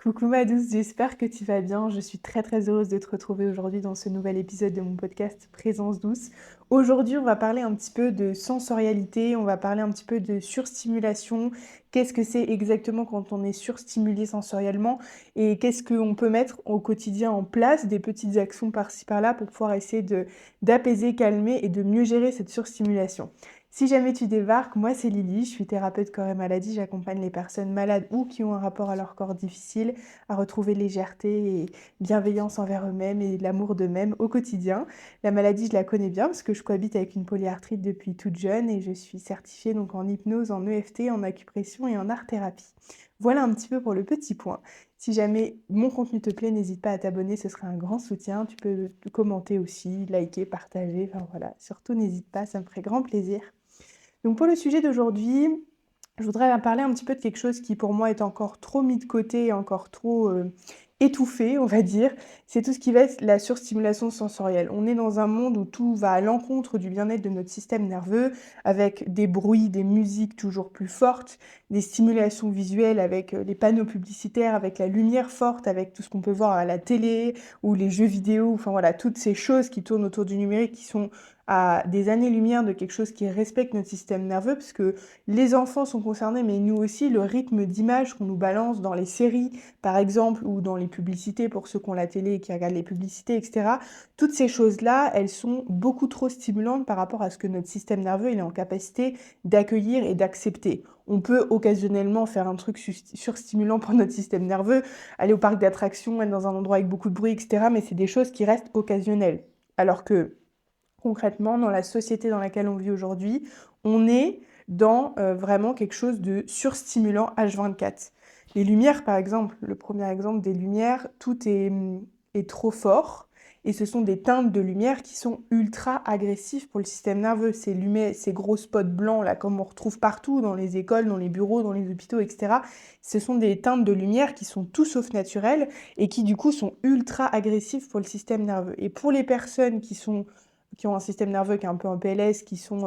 Coucou ma douce, j'espère que tu vas bien. Je suis très très heureuse de te retrouver aujourd'hui dans ce nouvel épisode de mon podcast Présence douce. Aujourd'hui, on va parler un petit peu de sensorialité, on va parler un petit peu de surstimulation. Qu'est-ce que c'est exactement quand on est surstimulé sensoriellement et qu'est-ce qu'on peut mettre au quotidien en place, des petites actions par-ci par-là pour pouvoir essayer d'apaiser, calmer et de mieux gérer cette surstimulation. Si jamais tu débarques, moi c'est Lily, je suis thérapeute corps et maladie, j'accompagne les personnes malades ou qui ont un rapport à leur corps difficile à retrouver légèreté et bienveillance envers eux-mêmes et l'amour d'eux-mêmes au quotidien. La maladie, je la connais bien parce que je cohabite avec une polyarthrite depuis toute jeune et je suis certifiée donc en hypnose, en EFT, en acupression et en art-thérapie. Voilà un petit peu pour le petit point. Si jamais mon contenu te plaît, n'hésite pas à t'abonner, ce serait un grand soutien. Tu peux commenter aussi, liker, partager, enfin voilà. Surtout n'hésite pas, ça me ferait grand plaisir. Donc pour le sujet d'aujourd'hui, je voudrais parler un petit peu de quelque chose qui pour moi est encore trop mis de côté, encore trop étouffé, on va dire. C'est tout ce qui va être la surstimulation sensorielle. On est dans un monde où tout va à l'encontre du bien-être de notre système nerveux, avec des bruits, des musiques toujours plus fortes, des stimulations visuelles avec les panneaux publicitaires, avec la lumière forte, avec tout ce qu'on peut voir à la télé ou les jeux vidéo, enfin voilà, toutes ces choses qui tournent autour du numérique qui sont à des années-lumière de quelque chose qui respecte notre système nerveux, parce que les enfants sont concernés, mais nous aussi, le rythme d'image qu'on nous balance dans les séries, par exemple, ou dans les publicités, pour ceux qui ont la télé et qui regardent les publicités, etc. Toutes ces choses-là, elles sont beaucoup trop stimulantes par rapport à ce que notre système nerveux il est en capacité d'accueillir et d'accepter. On peut occasionnellement faire un truc surstimulant pour notre système nerveux, aller au parc d'attractions, être dans un endroit avec beaucoup de bruit, etc. Mais c'est des choses qui restent occasionnelles. Alors que concrètement, dans la société dans laquelle on vit aujourd'hui, on est dans vraiment quelque chose de surstimulant H24. Les lumières, par exemple, le premier exemple des lumières, tout est trop fort. Et ce sont des teintes de lumière qui sont ultra agressifs pour le système nerveux. Ces gros spots blancs, là, comme on retrouve partout, dans les écoles, dans les bureaux, dans les hôpitaux, etc. Ce sont des teintes de lumière qui sont tout sauf naturelles et qui, du coup, sont ultra agressifs pour le système nerveux. Et pour les personnes qui ont un système nerveux qui est un peu en PLS, qui sont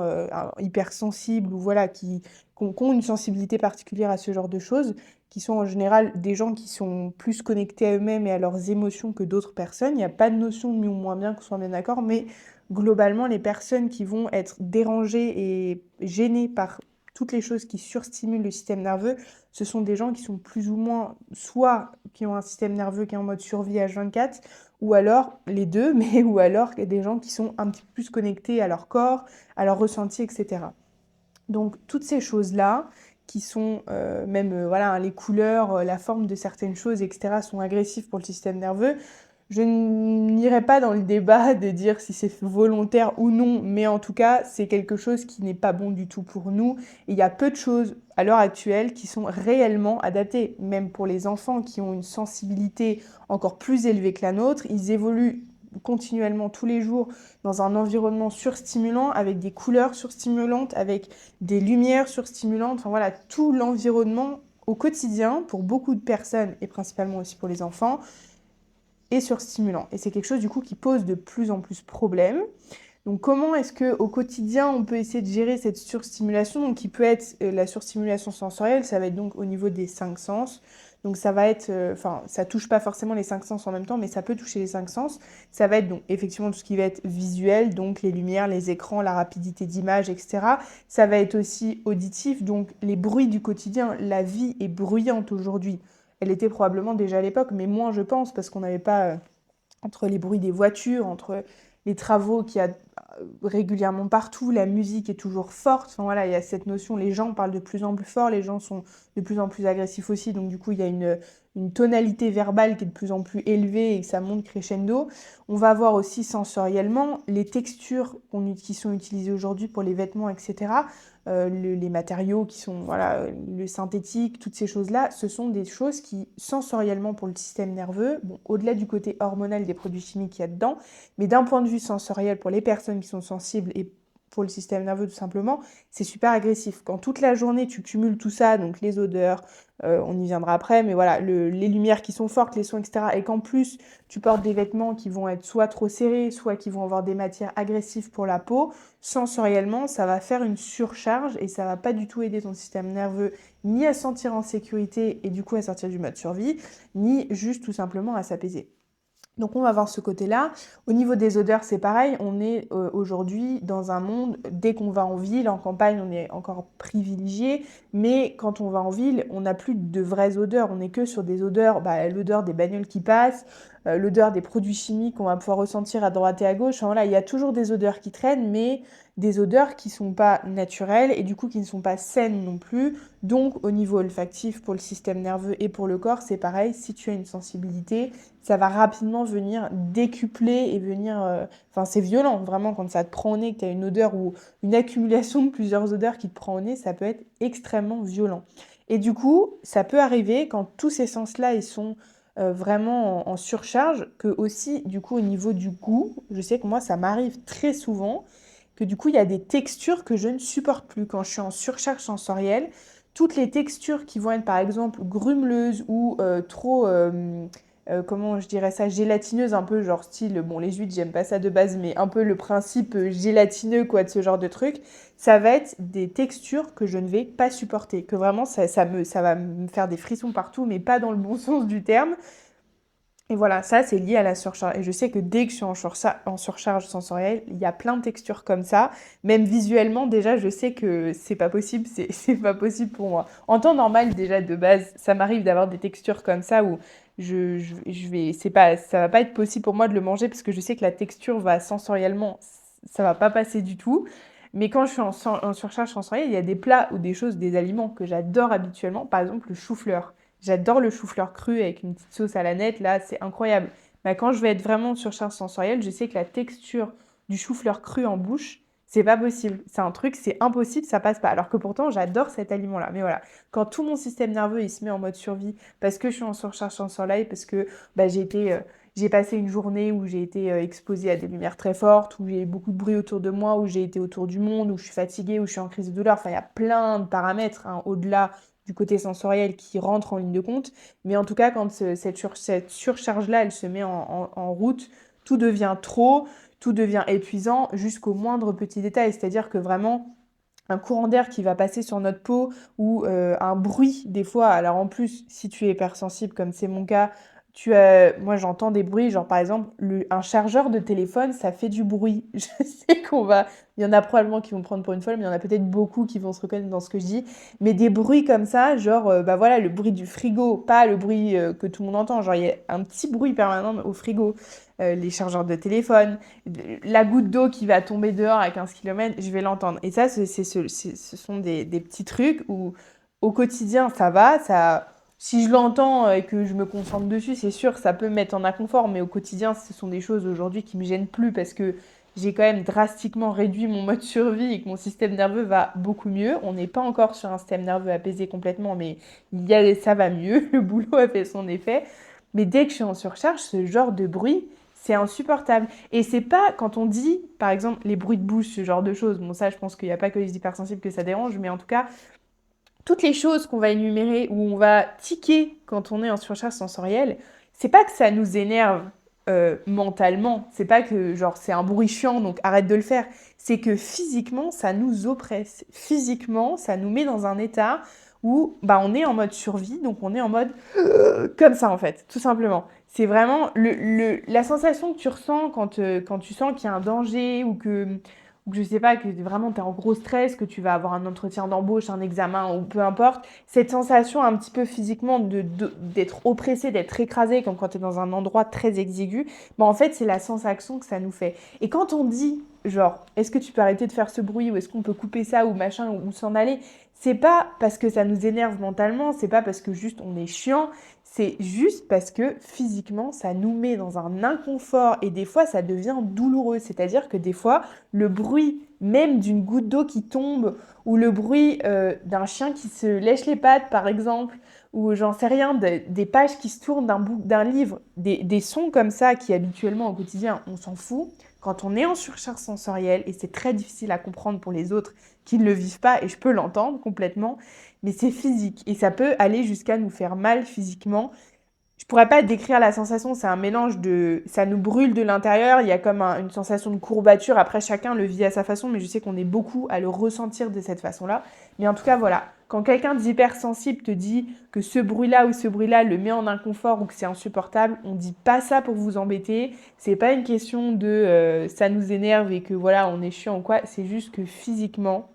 hypersensibles ou voilà, qui ont une sensibilité particulière à ce genre de choses, qui sont en général des gens qui sont plus connectés à eux-mêmes et à leurs émotions que d'autres personnes. Il n'y a pas de notion de mieux ou moins bien, qu'on soit bien d'accord, mais globalement, les personnes qui vont être dérangées et gênées par toutes les choses qui surstimulent le système nerveux, ce sont des gens qui sont plus ou moins, soit qui ont un système nerveux qui est en mode survie H24, ou alors les deux, mais ou alors des gens qui sont un petit peu plus connectés à leur corps, à leur ressenti, etc. Donc toutes ces choses-là, qui sont même voilà, hein, les couleurs, la forme de certaines choses, etc., sont agressives pour le système nerveux. Je n'irai pas dans le débat de dire si c'est volontaire ou non, mais en tout cas, c'est quelque chose qui n'est pas bon du tout pour nous. Et il y a peu de choses à l'heure actuelle qui sont réellement adaptées, même pour les enfants qui ont une sensibilité encore plus élevée que la nôtre. Ils évoluent continuellement tous les jours dans un environnement surstimulant, avec des couleurs surstimulantes, avec des lumières surstimulantes, enfin voilà, tout l'environnement au quotidien pour beaucoup de personnes et principalement aussi pour les enfants est surstimulant. Et c'est quelque chose du coup qui pose de plus en plus problème. Donc comment est-ce qu'au quotidien on peut essayer de gérer cette surstimulation, donc qui peut être la surstimulation sensorielle, ça va être donc au niveau des cinq sens. Donc ça va être, enfin ça touche pas forcément les cinq sens en même temps, mais ça peut toucher les cinq sens. Ça va être donc effectivement tout ce qui va être visuel, donc les lumières, les écrans, la rapidité d'image, etc. Ça va être aussi auditif, donc les bruits du quotidien. La vie est bruyante aujourd'hui. Elle était probablement déjà à l'époque, mais moins je pense, parce qu'on n'avait pas entre les bruits des voitures, entre les travaux qu'il y a régulièrement partout, la musique est toujours forte. Enfin voilà, il y a cette notion, les gens parlent de plus en plus fort, les gens sont de plus en plus agressifs aussi, donc du coup il y a une tonalité verbale qui est de plus en plus élevée et que ça monte crescendo. On va voir aussi sensoriellement les textures qui sont utilisées aujourd'hui pour les vêtements, etc. Les matériaux qui sont, voilà, le synthétique, toutes ces choses-là, ce sont des choses qui, sensoriellement pour le système nerveux, bon, au-delà du côté hormonal des produits chimiques qu'il y a dedans, mais d'un point de vue sensoriel pour les personnes qui sont sensibles et pour le système nerveux tout simplement, c'est super agressif. Quand toute la journée tu cumules tout ça, donc les odeurs, on y viendra après, mais voilà, les lumières qui sont fortes, les sons, etc., et qu'en plus tu portes des vêtements qui vont être soit trop serrés, soit qui vont avoir des matières agressives pour la peau, sensoriellement, ça va faire une surcharge et ça va pas du tout aider ton système nerveux ni à se sentir en sécurité et du coup à sortir du mode survie, ni juste tout simplement à s'apaiser. Donc on va voir ce côté-là. Au niveau des odeurs, c'est pareil. On est aujourd'hui dans un monde, dès qu'on va en ville, en campagne, on est encore privilégié. Mais quand on va en ville, on n'a plus de vraies odeurs. On n'est que sur des odeurs, l'odeur des bagnoles qui passent, l'odeur des produits chimiques qu'on va pouvoir ressentir à droite et à gauche. Enfin, voilà, il y a toujours des odeurs qui traînent, mais des odeurs qui ne sont pas naturelles et du coup qui ne sont pas saines non plus. Donc au niveau olfactif pour le système nerveux et pour le corps, c'est pareil. Si tu as une sensibilité, ça va rapidement venir décupler et venir... Enfin, c'est violent, vraiment, quand ça te prend au nez, que tu as une odeur ou une accumulation de plusieurs odeurs qui te prend au nez, ça peut être extrêmement violent. Et du coup, ça peut arriver quand tous ces sens-là, ils sont vraiment en surcharge, que aussi, du coup, au niveau du goût, je sais que moi, ça m'arrive très souvent, que du coup, il y a des textures que je ne supporte plus. Quand je suis en surcharge sensorielle, toutes les textures qui vont être, par exemple, grumeleuses ou trop... comment je dirais ça, gélatineuses, un peu genre style, bon les huîtres j'aime pas ça de base, mais un peu le principe gélatineux quoi de ce genre de truc, ça va être des textures que je ne vais pas supporter, que vraiment ça va me faire des frissons partout, mais pas dans le bon sens du terme. Et voilà, ça c'est lié à la surcharge. Et je sais que dès que je suis en surcharge sensorielle, il y a plein de textures comme ça. Même visuellement, déjà, je sais que c'est pas possible, c'est pas possible pour moi. En temps normal, déjà de base, ça m'arrive d'avoir des textures comme ça où je vais, c'est pas, ça va pas être possible pour moi de le manger parce que je sais que la texture va sensoriellement, ça va pas passer du tout. Mais quand je suis en surcharge sensorielle, il y a des plats ou des choses, des aliments que j'adore habituellement. Par exemple, le chou-fleur. J'adore le chou-fleur cru avec une petite sauce à la nette, là, c'est incroyable. Mais quand je vais être vraiment sur surcharge sensorielle, je sais que la texture du chou-fleur cru en bouche, c'est pas possible. C'est un truc, c'est impossible, ça passe pas. Alors que pourtant, j'adore cet aliment-là. Mais voilà, quand tout mon système nerveux, il se met en mode survie, parce que je suis en surcharge sensorielle, parce que j'ai passé une journée où j'ai été exposée à des lumières très fortes, où j'ai eu beaucoup de bruit autour de moi, où j'ai été autour du monde, où je suis fatiguée, où je suis en crise de douleur. Enfin, il y a plein de paramètres hein, au-delà du côté sensoriel qui rentre en ligne de compte. Mais en tout cas, quand cette surcharge-là, elle se met en route, tout devient trop, tout devient épuisant jusqu'au moindre petit détail. C'est-à-dire que vraiment, un courant d'air qui va passer sur notre peau ou un bruit des fois. Alors en plus, si tu es hypersensible comme c'est mon cas, moi j'entends des bruits, genre par exemple un chargeur de téléphone, ça fait du bruit. Je sais il y en a probablement qui vont me prendre pour une folle, mais il y en a peut-être beaucoup qui vont se reconnaître dans ce que je dis. Mais des bruits comme ça, genre voilà le bruit du frigo, pas le bruit que tout le monde entend. Genre il y a un petit bruit permanent au frigo. Les chargeurs de téléphone, la goutte d'eau qui va tomber dehors à 15 km, je vais l'entendre. Et ça, ce sont des petits trucs où au quotidien, ça va. Si je l'entends et que je me concentre dessus, c'est sûr que ça peut me mettre en inconfort. Mais au quotidien, ce sont des choses aujourd'hui qui me gênent plus parce que j'ai quand même drastiquement réduit mon mode survie et que mon système nerveux va beaucoup mieux. On n'est pas encore sur un système nerveux apaisé complètement, mais ça va mieux. Le boulot a fait son effet. Mais dès que je suis en surcharge, ce genre de bruit, c'est insupportable. Et c'est pas quand on dit, par exemple, les bruits de bouche, ce genre de choses. Bon, ça, je pense qu'il n'y a pas que les hypersensibles que ça dérange, mais en tout cas, toutes les choses qu'on va énumérer où on va tiquer quand on est en surcharge sensorielle, c'est pas que ça nous énerve mentalement, c'est pas que genre c'est un bruit chiant donc arrête de le faire, c'est que physiquement ça nous oppresse. Physiquement, ça nous met dans un état où on est en mode survie, donc on est en mode comme ça en fait, tout simplement. C'est vraiment la sensation que tu ressens quand tu sens qu'il y a un danger ou que je sais pas, que vraiment tu es en gros stress, que tu vas avoir un entretien d'embauche, un examen ou peu importe, cette sensation un petit peu physiquement d'être oppressé, d'être écrasé, comme quand tu es dans un endroit très exigu, en fait c'est la sensation que ça nous fait. Et quand on dit, genre, est-ce que tu peux arrêter de faire ce bruit ou est-ce qu'on peut couper ça ou machin ou s'en aller, c'est pas parce que ça nous énerve mentalement, c'est pas parce que juste on est chiant, c'est juste parce que physiquement, ça nous met dans un inconfort et des fois, ça devient douloureux. C'est-à-dire que des fois, le bruit même d'une goutte d'eau qui tombe ou le bruit d'un chien qui se lèche les pattes, par exemple, ou j'en sais rien, des pages qui se tournent d'un livre, des sons comme ça qui habituellement au quotidien, on s'en fout. Quand on est en surcharge sensorielle, et c'est très difficile à comprendre pour les autres qui ne le vivent pas, et je peux l'entendre complètement, mais c'est physique et ça peut aller jusqu'à nous faire mal physiquement. Je pourrais pas décrire la sensation, c'est un mélange de... Ça nous brûle de l'intérieur, il y a comme une sensation de courbature. Après, chacun le vit à sa façon, mais je sais qu'on est beaucoup à le ressentir de cette façon-là. Mais en tout cas, voilà, quand quelqu'un d'hypersensible te dit que ce bruit-là ou ce bruit-là le met en inconfort ou que c'est insupportable, on dit pas ça pour vous embêter. C'est pas une question de ça nous énerve et que voilà, on est chiant ou quoi. C'est juste que physiquement,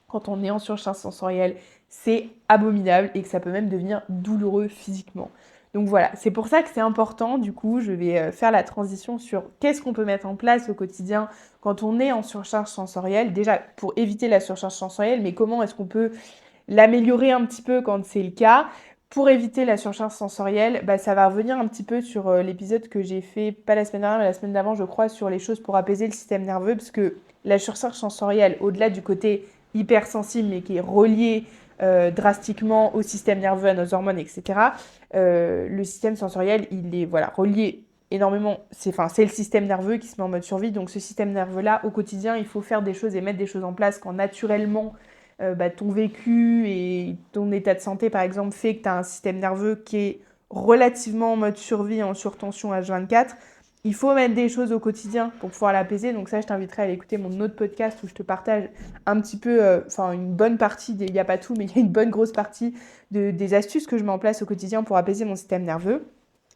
quand on est en surcharge sensorielle, c'est abominable et que ça peut même devenir douloureux physiquement. Donc voilà, c'est pour ça que c'est important. Du coup, je vais faire la transition sur qu'est-ce qu'on peut mettre en place au quotidien quand on est en surcharge sensorielle. Déjà, pour éviter la surcharge sensorielle, mais comment est-ce qu'on peut l'améliorer un petit peu quand c'est le cas? Pour éviter la surcharge sensorielle, bah, ça va revenir un petit peu sur l'épisode que j'ai fait, pas la semaine dernière, mais la semaine d'avant, je crois, sur les choses pour apaiser le système nerveux, parce que la surcharge sensorielle, au-delà du côté hypersensible, mais qui est relié drastiquement au système nerveux, à nos hormones, etc., le système sensoriel, il est voilà, relié énormément, c'est le système nerveux qui se met en mode survie, donc ce système nerveux-là, au quotidien, il faut faire des choses et mettre des choses en place quand naturellement ton vécu et ton état de santé, par exemple, fait que tu as un système nerveux qui est relativement en mode survie, en surtension H24. Il faut mettre des choses au quotidien pour pouvoir l'apaiser. Donc ça, je t'inviterai à aller écouter mon autre podcast où je te partage un petit peu, une bonne partie, il n'y a pas tout, mais il y a une bonne grosse partie des astuces que je mets en place au quotidien pour apaiser mon système nerveux.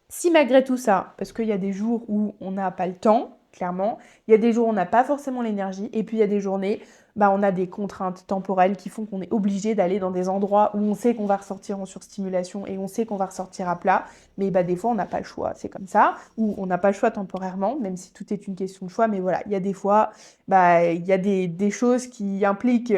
Si malgré tout ça, parce qu'il y a des jours où on n'a pas le temps, clairement, il y a des jours où on n'a pas forcément l'énergie, et puis il y a des journées, bah, on a des contraintes temporelles qui font qu'on est obligé d'aller dans des endroits où on sait qu'on va ressortir en surstimulation et on sait qu'on va ressortir à plat, mais bah, des fois on n'a pas le choix, c'est comme ça, ou on n'a pas le choix temporairement, même si tout est une question de choix, mais voilà, il y a des fois, bah, il y a des choses qui impliquent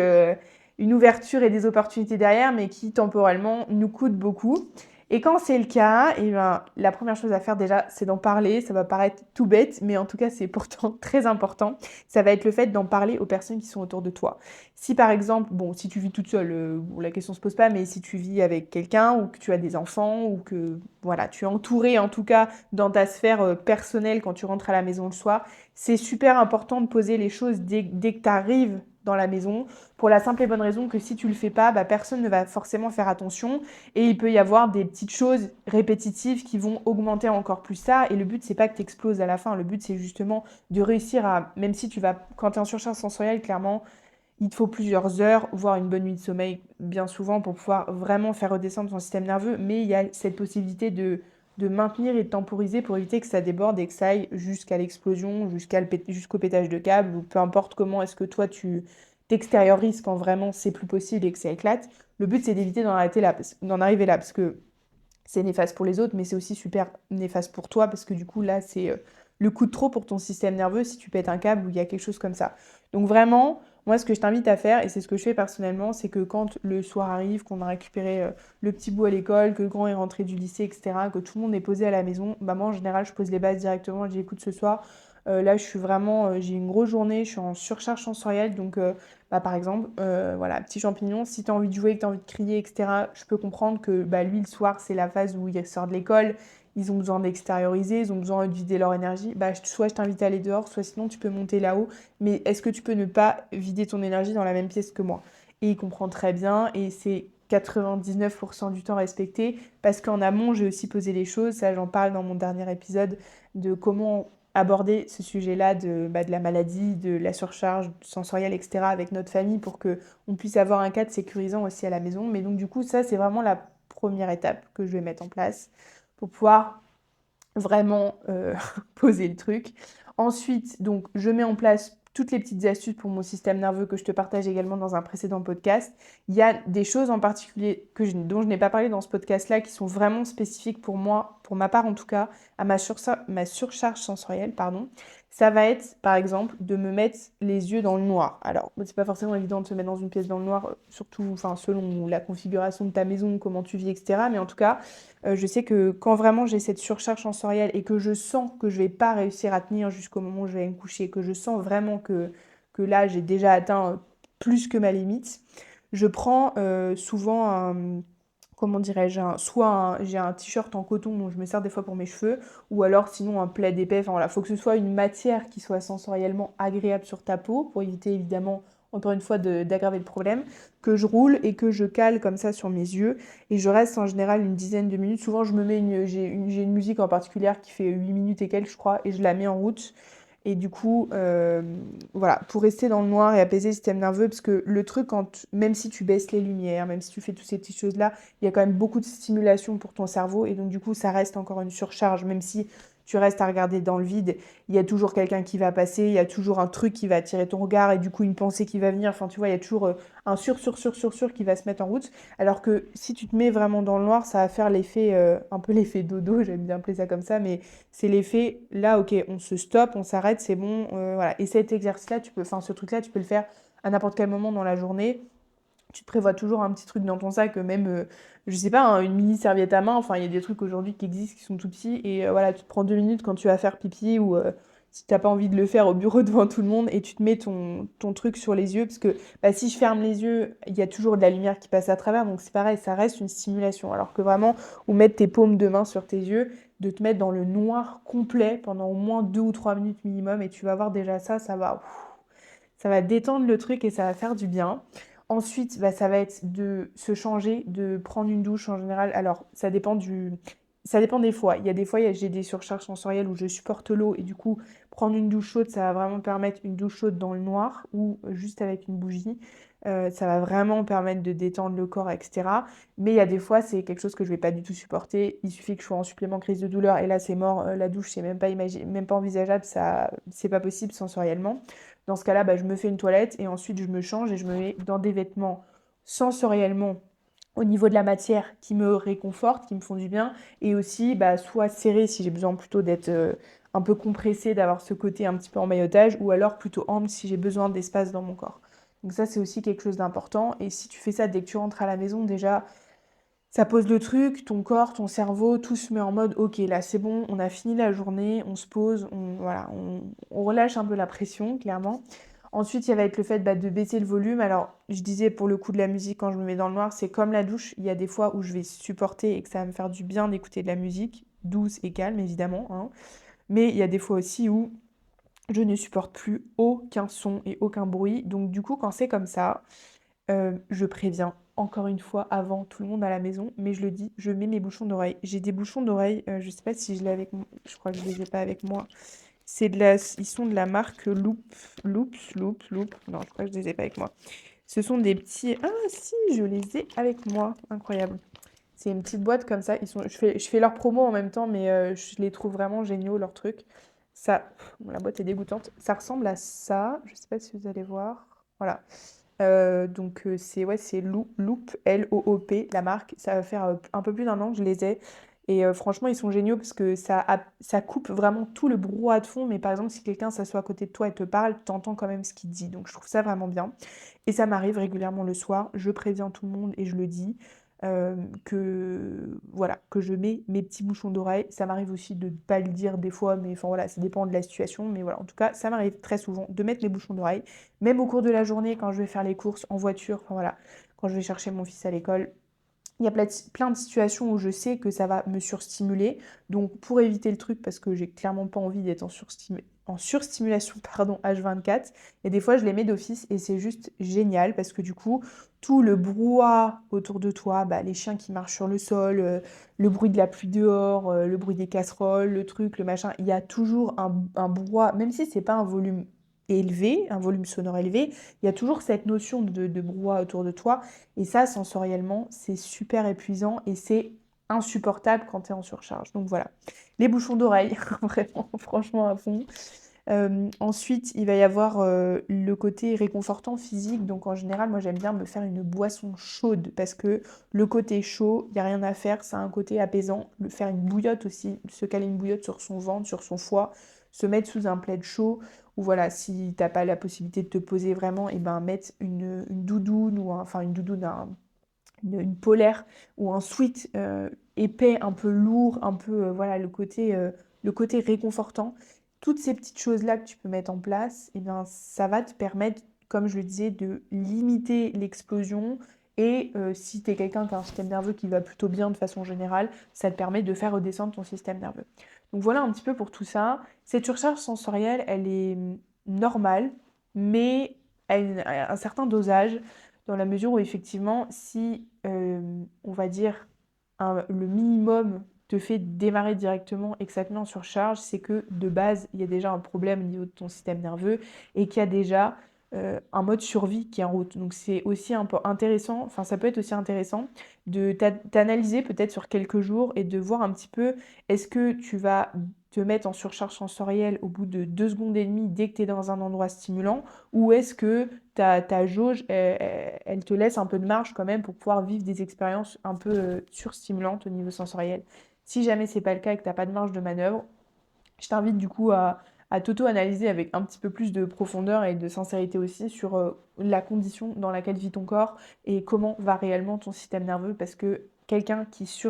une ouverture et des opportunités derrière, mais qui temporellement nous coûtent beaucoup. Et quand c'est le cas, eh ben, la première chose à faire déjà, c'est d'en parler. Ça va paraître tout bête, mais en tout cas, c'est pourtant très important. Ça va être le fait d'en parler aux personnes qui sont autour de toi. Si par exemple, bon, si tu vis toute seule, bon, la question se pose pas, mais si tu vis avec quelqu'un ou que tu as des enfants ou que voilà, tu es entouré en tout cas dans ta sphère personnelle quand tu rentres à la maison le soir, c'est super important de poser les choses dès que tu arrives dans la maison pour la simple et bonne raison que si tu le fais pas, bah, personne ne va forcément faire attention et il peut y avoir des petites choses répétitives qui vont augmenter encore plus ça. Et le but, c'est pas que tu exploses à la fin. Le but, c'est justement de réussir à, même si tu vas, quand tu es en surcharge sensorielle, clairement, il te faut plusieurs heures, voire une bonne nuit de sommeil, bien souvent, pour pouvoir vraiment faire redescendre ton système nerveux. Mais il y a cette possibilité de maintenir et de temporiser pour éviter que ça déborde et que ça aille jusqu'à l'explosion, jusqu'au pétage de câble, ou peu importe comment est-ce que toi tu t'extériorises quand vraiment c'est plus possible et que ça éclate. Le but, c'est d'éviter d'en arriver là, parce que c'est néfaste pour les autres, mais c'est aussi super néfaste pour toi, parce que du coup, là, c'est le coup de trop pour ton système nerveux si tu pètes un câble ou il y a quelque chose comme ça. Donc vraiment, moi, ce que je t'invite à faire, et c'est ce que je fais personnellement, c'est que quand le soir arrive, qu'on a récupéré le petit bout à l'école, que le grand est rentré du lycée, etc., que tout le monde est posé à la maison, bah moi, en général, je pose les bases directement, je dis, écoute, ce soir, là, je suis vraiment, j'ai une grosse journée, je suis en surcharge sensorielle, donc bah, par exemple, voilà, petit champignon, si tu as envie de jouer, que tu as envie de crier, etc., je peux comprendre que bah, lui, le soir, c'est la phase où il sort de l'école, ils ont besoin d'extérioriser, ils ont besoin de vider leur énergie. Bah, soit je t'invite à aller dehors, soit sinon tu peux monter là-haut. Mais est-ce que tu peux ne pas vider ton énergie dans la même pièce que moi? Et il comprend très bien, et c'est 99% du temps respecté, parce qu'en amont, j'ai aussi posé les choses, ça j'en parle dans mon dernier épisode, de comment aborder ce sujet-là de la maladie, de la surcharge sensorielle, etc. avec notre famille pour que on puisse avoir un cadre sécurisant aussi à la maison. Mais donc du coup, ça, c'est vraiment la première étape que je vais mettre en place pour pouvoir vraiment poser le truc. Ensuite, donc, je mets en place toutes les petites astuces pour mon système nerveux que je te partage également dans un précédent podcast. Il y a des choses en particulier dont je n'ai pas parlé dans ce podcast-là qui sont vraiment spécifiques pour moi, pour ma part en tout cas, à ma surcharge sensorielle, pardon. Ça va être, par exemple, de me mettre les yeux dans le noir. Alors, c'est pas forcément évident de se mettre dans une pièce dans le noir, surtout, enfin, selon la configuration de ta maison, comment tu vis, etc. Mais en tout cas, je sais que quand vraiment j'ai cette surcharge sensorielle et que je sens que je vais pas réussir à tenir jusqu'au moment où je vais me coucher, que je sens vraiment que là j'ai déjà atteint plus que ma limite, je prends souvent comment dirais-je, j'ai un t-shirt en coton dont je me sers des fois pour mes cheveux, ou alors sinon un plaid épais. Enfin voilà, faut que ce soit une matière qui soit sensoriellement agréable sur ta peau pour éviter évidemment encore une fois, d'aggraver le problème, que je roule et que je cale comme ça sur mes yeux. Et je reste en général une dizaine de minutes. Souvent, je me mets j'ai une musique en particulier qui fait 8 minutes et quelques, je crois, et je la mets en route. Et du coup, voilà, pour rester dans le noir et apaiser le système nerveux, parce que le truc, même si tu baisses les lumières, même si tu fais toutes ces petites choses-là, il y a quand même beaucoup de stimulation pour ton cerveau. Et donc, du coup, ça reste encore une surcharge, même si tu restes à regarder dans le vide, il y a toujours quelqu'un qui va passer, il y a toujours un truc qui va attirer ton regard et du coup une pensée qui va venir. Enfin, tu vois, il y a toujours un sur qui va se mettre en route. Alors que si tu te mets vraiment dans le noir, ça va faire l'effet, un peu l'effet dodo, j'aime bien appeler ça comme ça, mais c'est l'effet, là, ok, on se stoppe, on s'arrête, c'est bon, voilà. Et cet exercice-là, enfin, ce truc-là, tu peux le faire à n'importe quel moment dans la journée. Tu te prévois toujours un petit truc dans ton sac, même, je sais pas, hein, une mini serviette à main. Enfin, il y a des trucs aujourd'hui qui existent qui sont tout petits. Et voilà, tu te prends 2 minutes quand tu vas faire pipi ou si t'as pas envie de le faire au bureau devant tout le monde et tu te mets ton truc sur les yeux. Parce que bah, si je ferme les yeux, il y a toujours de la lumière qui passe à travers. Donc c'est pareil, ça reste une stimulation. Alors que vraiment, ou mettre tes paumes de main sur tes yeux, de te mettre dans le noir complet pendant au moins 2 ou 3 minutes minimum. Et tu vas voir déjà ça, ça va détendre le truc et ça va faire du bien. Ensuite, bah, ça va être de se changer, de prendre une douche en général. Alors, ça dépend des fois. Il y a des fois, j'ai des surcharges sensorielles où je supporte l'eau et du coup, prendre une douche chaude, ça va vraiment permettre une douche chaude dans le noir ou juste avec une bougie. Ça va vraiment permettre de détendre le corps, etc. Mais il y a des fois, c'est quelque chose que je vais pas du tout supporter. Il suffit que je sois en supplément crise de douleur et là, c'est mort. La douche, c'est même pas envisageable. Ça, c'est pas possible sensoriellement. Dans ce cas-là, bah, je me fais une toilette et ensuite je me change et je me mets dans des vêtements sensoriellement au niveau de la matière qui me réconfortent, qui me font du bien et aussi bah, soit serrés si j'ai besoin plutôt d'être un peu compressée, d'avoir ce côté un petit peu emmaillotage ou alors plutôt ample si j'ai besoin d'espace dans mon corps. Donc ça, c'est aussi quelque chose d'important et si tu fais ça dès que tu rentres à la maison, déjà, ça pose le truc, ton corps, ton cerveau, tout se met en mode ok, là c'est bon, on a fini la journée, on se pose, voilà, on relâche un peu la pression, clairement. Ensuite, il va être le fait bah, de baisser le volume. Alors, je disais pour le coup de la musique, quand je me mets dans le noir, c'est comme la douche. Il y a des fois où je vais supporter et que ça va me faire du bien d'écouter de la musique, douce et calme évidemment, hein. Mais il y a des fois aussi où je ne supporte plus aucun son et aucun bruit. Donc du coup, quand c'est comme ça, je préviens encore une fois avant tout le monde à la maison, mais je le dis, je mets mes bouchons d'oreille. J'ai des bouchons d'oreille, je sais pas si je l'ai avec moi, je crois que je les ai pas avec moi. Ils sont de la marque Loop. Non, je crois que je les ai pas avec moi. Ce sont des petits, ah si, je les ai avec moi, incroyable. C'est une petite boîte comme ça. Je fais leur promo en même temps, mais je les trouve vraiment géniaux, leurs trucs. Bon, la boîte est dégoûtante. Ça ressemble à ça. Je sais pas si vous allez voir. Voilà. Donc c'est ouais, c'est Loop, L-O-O-P, la marque. Ça va faire un peu plus d'1 an que je les ai. Et franchement, ils sont géniaux parce que ça coupe vraiment tout le brouhaha de fond. Mais par exemple, si quelqu'un s'assoit à côté de toi et te parle, t'entends quand même ce qu'il dit. Donc je trouve ça vraiment bien. Et ça m'arrive régulièrement le soir. Je préviens tout le monde et je le dis. Que voilà, que je mets mes petits bouchons d'oreille. Ça m'arrive aussi de ne pas le dire des fois, mais enfin voilà, ça dépend de la situation. Mais voilà, en tout cas, ça m'arrive très souvent de mettre mes bouchons d'oreille. Même au cours de la journée, quand je vais faire les courses en voiture, enfin voilà, quand je vais chercher mon fils à l'école, il y a plein de situations où je sais que ça va me surstimuler. Donc pour éviter le truc, parce que j'ai clairement pas envie d'être en surstimulation pardon, H24, et des fois je les mets d'office et c'est juste génial parce que du coup, tout le brouhaha autour de toi, bah, les chiens qui marchent sur le sol, le bruit de la pluie dehors, le bruit des casseroles, le truc, le machin, il y a toujours un brouhaha, même si c'est pas un volume élevé, un volume sonore élevé, il y a toujours cette notion de brouhaha autour de toi. Et ça, sensoriellement, c'est super épuisant et c'est insupportable quand tu es en surcharge. Donc voilà, les bouchons d'oreille, vraiment, franchement à fond. Ensuite, il va y avoir le côté réconfortant physique. Donc en général, moi j'aime bien me faire une boisson chaude parce que le côté chaud, il n'y a rien à faire, ça a un côté apaisant. Faire une bouillotte aussi, se caler une bouillotte sur son ventre, sur son foie, se mettre sous un plaid chaud. Ou voilà, si t'as pas la possibilité de te poser vraiment, et ben mettre une doudoune ou enfin une doudoune, une polaire ou un sweat épais, un peu lourd, un peu voilà le côté réconfortant. Toutes ces petites choses-là que tu peux mettre en place, et bien ça va te permettre, comme je le disais, de limiter l'explosion. Et si tu es quelqu'un qui a un système nerveux qui va plutôt bien de façon générale, ça te permet de faire redescendre ton système nerveux. Donc voilà un petit peu pour tout ça. Cette surcharge sensorielle, elle est normale, mais à un certain dosage, dans la mesure où effectivement, si, on va dire, le minimum te fait démarrer directement et que ça te met en surcharge, c'est que de base, il y a déjà un problème au niveau de ton système nerveux et qu'il y a déjà un mode survie qui est en route. Donc c'est aussi un peu intéressant, enfin ça peut être aussi intéressant de t'analyser peut-être sur quelques jours et de voir un petit peu est-ce que tu vas te mettre en surcharge sensorielle au bout de 2 secondes et demie dès que tu es dans un endroit stimulant ou est-ce que ta jauge, elle te laisse un peu de marge quand même pour pouvoir vivre des expériences un peu surstimulantes au niveau sensoriel. Si jamais c'est pas le cas et que tu n'as pas de marge de manœuvre, je t'invite du coup à t'auto-analyser avec un petit peu plus de profondeur et de sincérité aussi sur la condition dans laquelle vit ton corps et comment va réellement ton système nerveux parce que quelqu'un qui se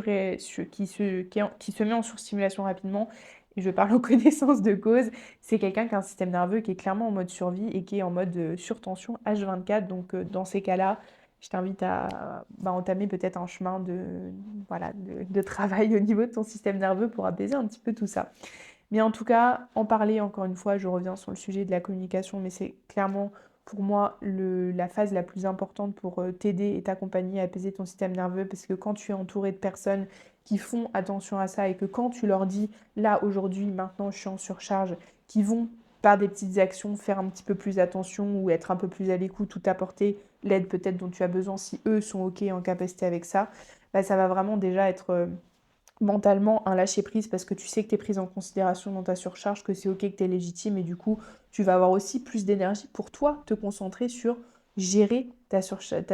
met en surstimulation rapidement, et je parle en connaissance de cause, c'est quelqu'un qui a un système nerveux qui est clairement en mode survie et qui est en mode surtension H24. Donc dans ces cas-là, je t'invite à entamer peut-être un chemin voilà, de travail au niveau de ton système nerveux pour apaiser un petit peu tout ça. Mais en tout cas, en parler, encore une fois, je reviens sur le sujet de la communication, mais c'est clairement pour moi la phase la plus importante pour t'aider et t'accompagner à apaiser ton système nerveux, parce que quand tu es entouré de personnes qui font attention à ça et que quand tu leur dis, là, aujourd'hui, maintenant, je suis en surcharge, qui vont par des petites actions faire un petit peu plus attention ou être un peu plus à l'écoute ou t'apporter l'aide peut-être dont tu as besoin si eux sont OK en capacité avec ça, bah, ça va vraiment déjà être mentalement un lâcher prise parce que tu sais que tu es prise en considération dans ta surcharge, que c'est ok, que tu es légitime et du coup tu vas avoir aussi plus d'énergie pour toi te concentrer sur gérer ta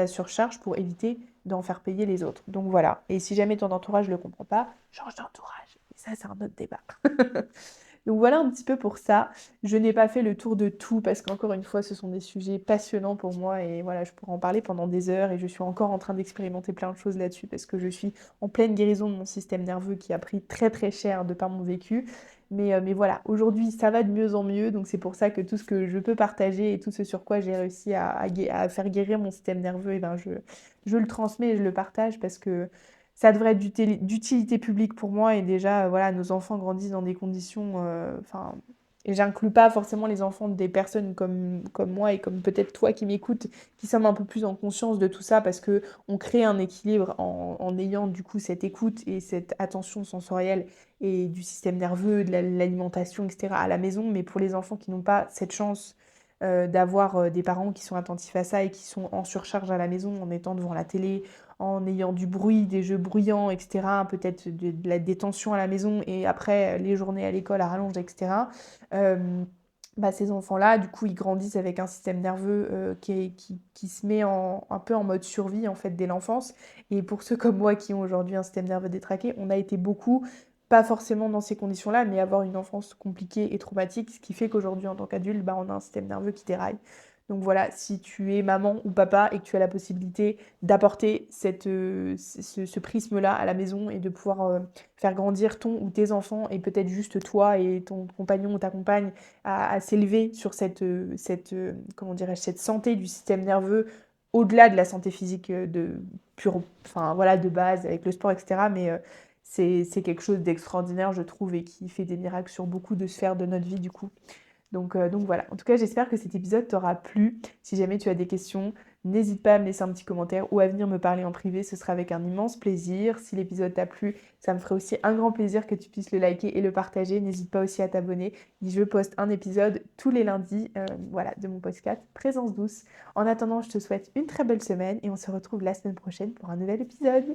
surcharge pour éviter d'en faire payer les autres. Donc voilà, et si jamais ton entourage ne le comprend pas, change d'entourage. Et ça c'est un autre débat. Donc voilà un petit peu pour ça. Je n'ai pas fait le tour de tout parce qu'encore une fois, ce sont des sujets passionnants pour moi et voilà, je pourrais en parler pendant des heures et je suis encore en train d'expérimenter plein de choses là-dessus parce que je suis en pleine guérison de mon système nerveux qui a pris très très cher de par mon vécu. Mais voilà, aujourd'hui ça va de mieux en mieux, donc c'est pour ça que tout ce que je peux partager et tout ce sur quoi j'ai réussi à faire guérir mon système nerveux, et ben je le transmets et je le partage parce que ça devrait être d'utilité publique pour moi et déjà, voilà, nos enfants grandissent dans des conditions, enfin et j'inclus pas forcément les enfants des personnes comme moi et comme peut-être toi qui m'écoutes, qui sommes un peu plus en conscience de tout ça parce que on crée un équilibre en ayant du coup cette écoute et cette attention sensorielle et du système nerveux, de l'alimentation, et cetera à la maison. Mais pour les enfants qui n'ont pas cette chance, d'avoir, des parents qui sont attentifs à ça et qui sont en surcharge à la maison en étant devant la télé, en ayant du bruit, des jeux bruyants, et cetera, peut-être de la détention à la maison et après les journées à l'école à rallonge, et cetera. Bah, ces enfants-là, du coup, ils grandissent avec un système nerveux qui se met un peu en mode survie en fait dès l'enfance. Et pour ceux comme moi qui ont aujourd'hui un système nerveux détraqué, on a été beaucoup, pas forcément dans ces conditions-là, mais avoir une enfance compliquée et traumatique, ce qui fait qu'aujourd'hui, en tant qu'adulte, bah, on a un système nerveux qui déraille. Donc voilà, si tu es maman ou papa et que tu as la possibilité d'apporter ce prisme-là à la maison et de pouvoir faire grandir ton ou tes enfants et peut-être juste toi et ton compagnon ou ta compagne à s'élever sur comment dirais-je, cette santé du système nerveux au-delà de la santé physique enfin voilà, de base avec le sport, etc. Mais c'est quelque chose d'extraordinaire, je trouve, et qui fait des miracles sur beaucoup de sphères de notre vie, du coup. Donc voilà, en tout cas j'espère que cet épisode t'aura plu. Si jamais tu as des questions, n'hésite pas à me laisser un petit commentaire ou à venir me parler en privé, ce sera avec un immense plaisir. Si l'épisode t'a plu, ça me ferait aussi un grand plaisir que tu puisses le liker et le partager. N'hésite pas aussi à t'abonner. Je poste un épisode tous les lundis voilà, de mon podcast Présence douce. En attendant, je te souhaite une très belle semaine et on se retrouve la semaine prochaine pour un nouvel épisode.